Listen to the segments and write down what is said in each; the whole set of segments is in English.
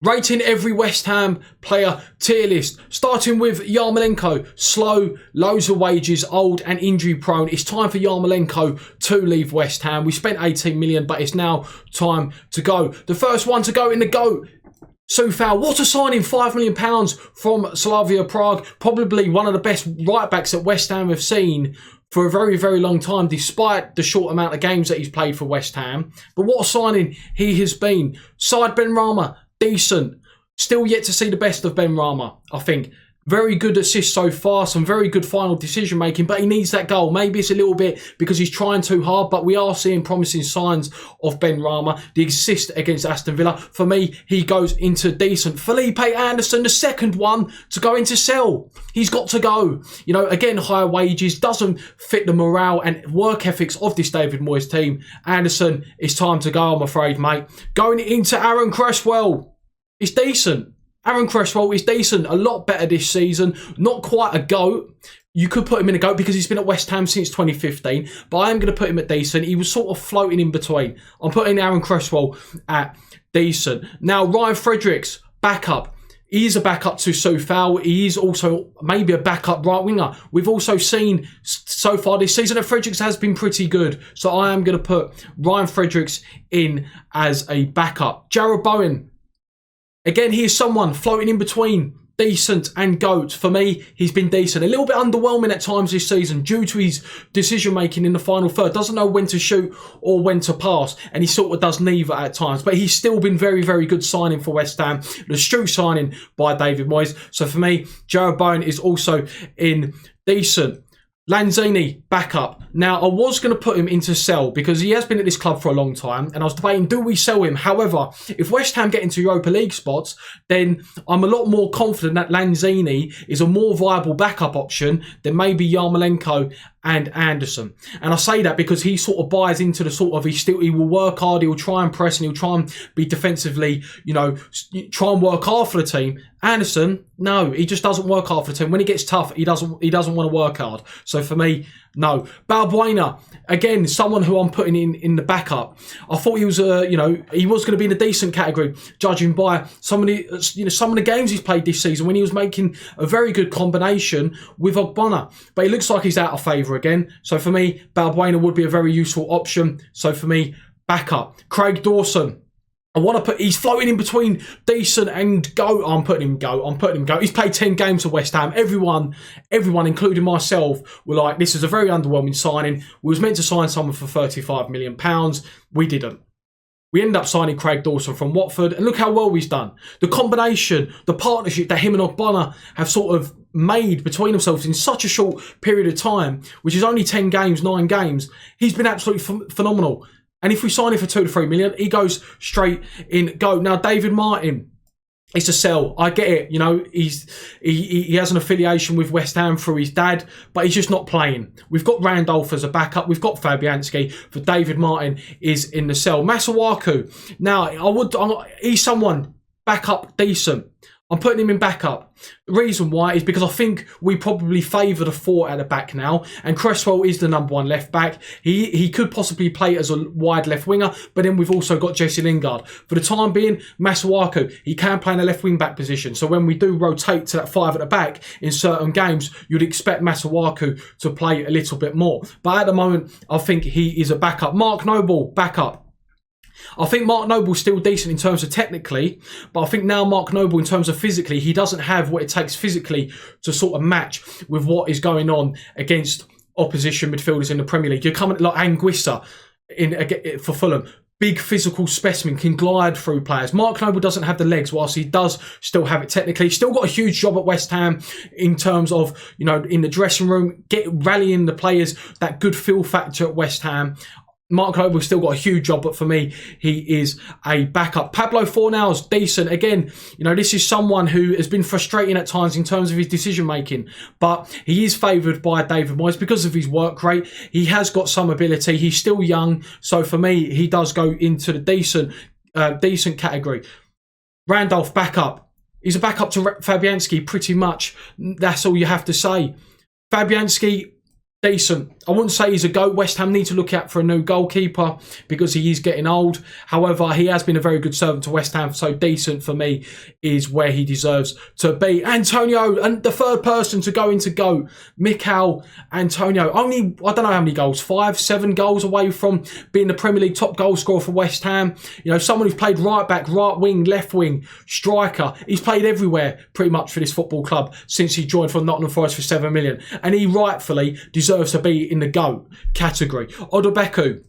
Rating every West Ham player tier list, starting with Yarmolenko. Slow, loads of wages, old and injury prone. It's time for Yarmolenko to leave West Ham. We spent 18 million, but it's now time to go. The first one to go in the GOAT, Coufal. What a signing, £5 million from Slavia Prague. Probably one of the best right backs that West Ham have seen for a very, very long time, despite the short amount of games that he's played for West Ham. But what a signing he has been. Side Benrahma, decent. Still yet to see the best of Benrahma, I think. Very good assist so far, some very good final decision making, but he needs that goal. Maybe it's a little bit because he's trying too hard, but we are seeing promising signs of Benrahma. The assist against Aston Villa, for me, he goes into decent. Philippe Anderson, the second one to go into sell. He's got to go. You know, again, higher wages, doesn't fit the morale and work ethics of this David Moyes team. Anderson, it's time to go, I'm afraid, mate. Going into Aaron Cresswell, it's decent. Aaron Cresswell is decent, a lot better this season. Not quite a GOAT. You could put him in a GOAT because he's been at West Ham since 2015, but I am going to put him at decent. He was sort of floating in between. I'm putting Aaron Cresswell at decent. Now, Ryan Fredericks, backup. He is a backup to Coufal. He is also maybe a backup right winger. We've also seen so far this season that Fredericks has been pretty good. So I am going to put Ryan Fredericks in as a backup. Jarrod Bowen. Again, he is someone floating in between decent and GOAT. For me, he's been decent. A little bit underwhelming at times this season due to his decision making in the final third. Doesn't know when to shoot or when to pass, and he sort of does neither at times. But he's still been very, very good signing for West Ham. The astute signing by David Moyes. So for me, Jarrod Bowen is also in decent. Lanzini, backup. Now, I was going to put him into sell because he has been at this club for a long time, and I was debating, do we sell him? However, if West Ham get into Europa League spots, then I'm a lot more confident that Lanzini is a more viable backup option than maybe Yarmolenko and Anderson. And I say that because he sort of buys into the sort of, he will work hard, he'll try and press, and he'll try and be defensively, you know, try and work hard for the team. Anderson, no, he just doesn't work hard for the team. When he gets tough, he doesn't want to work hard. So for me, no. Balbuena, again, someone who I'm putting in the backup. I thought he was, he was going to be in a decent category, judging by some of the games he's played this season when he was making a very good combination with Ogbonna. But it looks like he's out of favour again. So for me, Balbuena would be a very useful option. So for me, backup. Craig Dawson. I want to put, he's floating in between decent and GOAT. I'm putting him GOAT. He's played 10 games for West Ham. Everyone, including myself, were like, this is a very underwhelming signing. We was meant to sign someone for £35 million. We didn't. We ended up signing Craig Dawson from Watford, and look how well he's done. The combination, the partnership that him and Ogbonna have sort of made between themselves in such a short period of time, which is only 10 games, 9 games, he's been absolutely phenomenal. And if we sign him for 2 to 3 million, he goes straight in GOAT. Now, David Martin, it's a sell. I get it. You know, he has an affiliation with West Ham through his dad, but he's just not playing. We've got Randolph as a backup. We've got Fabianski. For David Martin is in the sell. Masuaku. Now, he's someone backup decent. I'm putting him in backup. The reason why is because I think we probably favour the 4 at the back now, and Cresswell is the number 1 left back. He could possibly play as a wide left winger, but then we've also got Jesse Lingard. For the time being, Masuaku, he can play in a left wing back position. So when we do rotate to that 5 at the back in certain games, you'd expect Masuaku to play a little bit more. But at the moment, I think he is a backup. Mark Noble, backup. I think Mark Noble's still decent in terms of technically, but I think now Mark Noble in terms of physically, he doesn't have what it takes physically to sort of match with what is going on against opposition midfielders in the Premier League. You're coming like Anguissa for Fulham. Big physical specimen, can glide through players. Mark Noble doesn't have the legs, whilst he does still have it technically. Still got a huge job at West Ham in terms of, in the dressing room, rallying the players, that good feel factor at West Ham. Mark Noble's still got a huge job, but for me, he is a backup. Pablo Fornals, decent. Again, this is someone who has been frustrating at times in terms of his decision-making, but he is favoured by David Moyes because of his work rate. He has got some ability. He's still young, so for me, he does go into the decent category. Randolph, backup. He's a backup to Fabianski, pretty much. That's all you have to say. Fabianski, decent. I wouldn't say he's a GOAT. West Ham need to look out for a new goalkeeper because he is getting old. However, he has been a very good servant to West Ham, so decent for me is where he deserves to be. Antonio, and the third person to go into GOAT, Mikel Antonio. Only, I don't know how many goals, 5, 7 goals away from being the Premier League top goal scorer for West Ham. You know, someone who's played right back, right wing, left wing, striker. He's played everywhere pretty much for this football club since he joined from Nottingham Forest for 7 million. And he rightfully deserves to be in the GOAT category. Odebeku,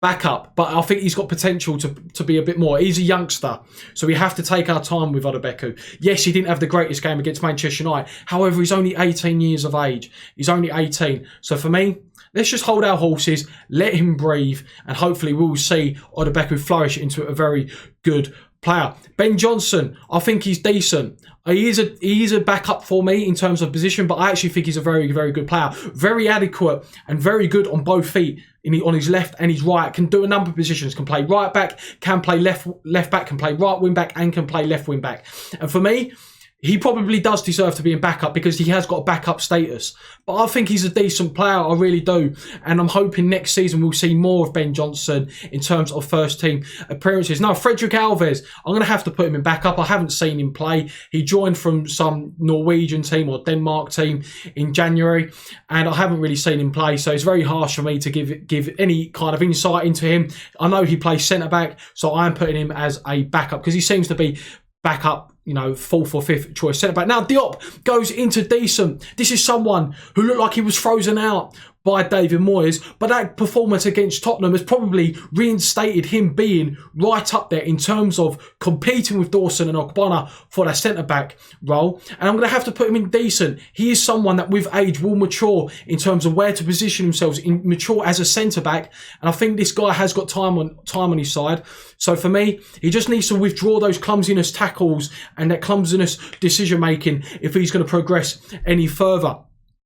backup, but I think he's got potential to be a bit more. He's a youngster, so we have to take our time with Odebeku. Yes, he didn't have the greatest game against Manchester United. However, he's only 18 years of age. He's only 18. So for me, let's just hold our horses, let him breathe, and hopefully we'll see Odebeku flourish into a very good player. Ben Johnson, I think he's decent. He is a backup for me in terms of position, but I actually think he's a very, very good player. Very adequate and very good on both feet, on his left and his right. Can do a number of positions. Can play right back, can play left back, can play right wing back, and can play left wing back. And for me, he probably does deserve to be in backup because he has got backup status. But I think he's a decent player, I really do. And I'm hoping next season we'll see more of Ben Johnson in terms of first team appearances. Now, Frederick Alves, I'm going to have to put him in backup. I haven't seen him play. He joined from some Norwegian team or Denmark team in January, and I haven't really seen him play. So it's very harsh for me to give any kind of insight into him. I know he plays centre-back, so I am putting him as a backup because he seems to be backup, you know, 4th or 5th choice centre-back. Now, Diop goes into decent. This is someone who looked like he was frozen out by David Moyes, but that performance against Tottenham has probably reinstated him being right up there in terms of competing with Dawson and Ogbonna for that centre-back role. And I'm going to have to put him in decent. He is someone that with age will mature in terms of where to position himself, mature as a centre-back. And I think this guy has got time on his side. So for me, he just needs to withdraw those clumsiness tackles and that clumsiness decision-making if he's going to progress any further.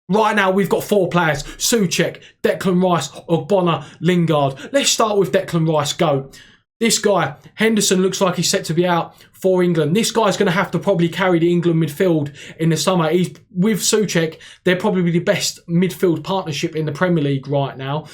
Right now, we've got 4 players. Souček, Declan Rice, Ogbonna, Lingard. Let's start with Declan Rice. Go. This guy, Henderson, looks like he's set to be out for England. This guy's going to have to probably carry the England midfield in the summer. He's with Souček. They're probably the best midfield partnership in the Premier League right now.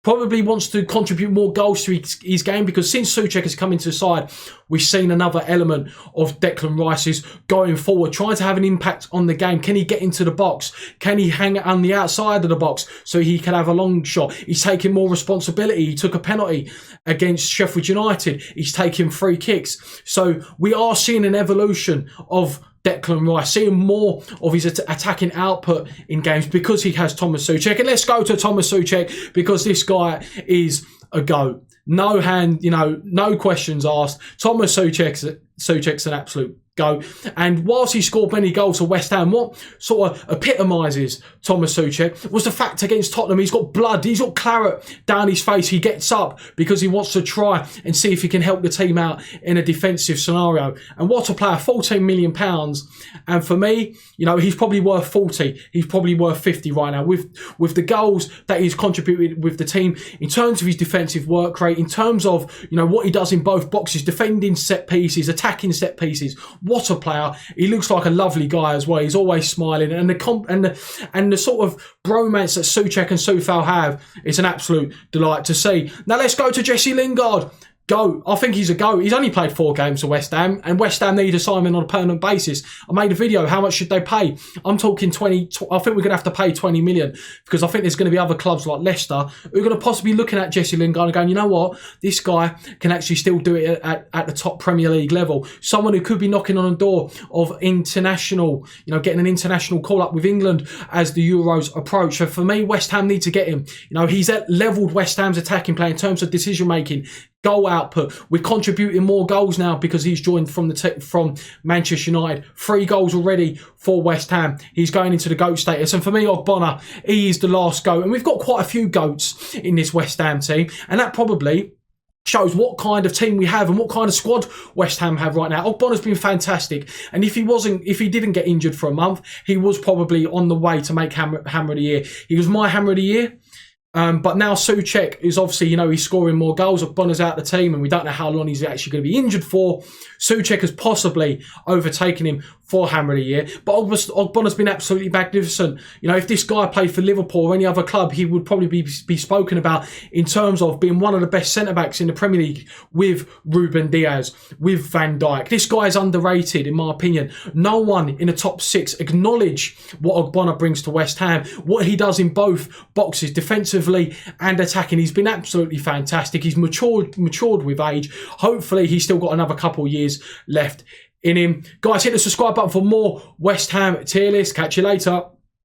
Probably wants to contribute more goals to his game because since Souček has come into the side, we've seen another element of Declan Rice's going forward, trying to have an impact on the game. Can he get into the box? Can he hang on the outside of the box so he can have a long shot? He's taking more responsibility. He took a penalty against Sheffield United. He's taking free kicks. So we are seeing an evolution of Declan Rice, seeing more of his attacking output in games because he has Thomas Souček. And let's go to Thomas Souček because this guy is a GOAT. No questions asked. Thomas Souček's an absolute GOAT. And whilst he scored many goals for West Ham, what sort of epitomises Thomas Souček was the fact against Tottenham, he's got blood, he's got claret down his face. He gets up because he wants to try and see if he can help the team out in a defensive scenario. And what a player, £14 million. And for me, you know, he's probably worth 40. He's probably worth 50 right now with the goals that he's contributed with the team in terms of his defensive work rate, in terms of, you know, what he does in both boxes, defending set pieces, attacking set pieces. What a player. He looks like a lovely guy as well. He's always smiling. And the sort of bromance that Souček and Soufal have, it's an absolute delight to see. Now let's go to Jesse Lingard. Go. I think he's a go. He's only played 4 games for West Ham, and West Ham need to sign him on a permanent basis. I made a video. How much should they pay? I'm talking 20. I think we're going to have to pay 20 million because I think there's going to be other clubs like Leicester who are going to possibly be looking at Jesse Lingard and going, you know what? This guy can actually still do it at the top Premier League level. Someone who could be knocking on the door of international, you know, getting an international call up with England as the Euros approach. So for me, West Ham need to get him. You know, he's leveled West Ham's attacking play in terms of decision making. Goal output. We're contributing more goals now because he's joined from from Manchester United. 3 goals already for West Ham. He's going into the GOAT status. And for me, Ogbonna, he is the last GOAT. And we've got quite a few GOATs in this West Ham team. And that probably shows what kind of team we have and what kind of squad West Ham have right now. Ogbonna's been fantastic. And if he didn't get injured for a month, he was probably on the way to make Hammer of the Year. He was my Hammer of the Year. But now Souček is obviously, he's scoring more goals. Ogbonna's out the team, and we don't know how long he's actually going to be injured for. Souček has possibly overtaken him for Hammer of the Year. But Ogbonna's been absolutely magnificent. If this guy played for Liverpool or any other club, he would probably be spoken about in terms of being one of the best centre-backs in the Premier League with Ruben Diaz, with Van Dijk. This guy is underrated, in my opinion. No one in the top 6 acknowledge what Ogbonna brings to West Ham, what he does in both boxes, defensively and attacking. He's been absolutely fantastic. He's matured with age. Hopefully he's still got another couple of years left in him. Guys, hit the subscribe button for more West Ham tier list. Catch you later.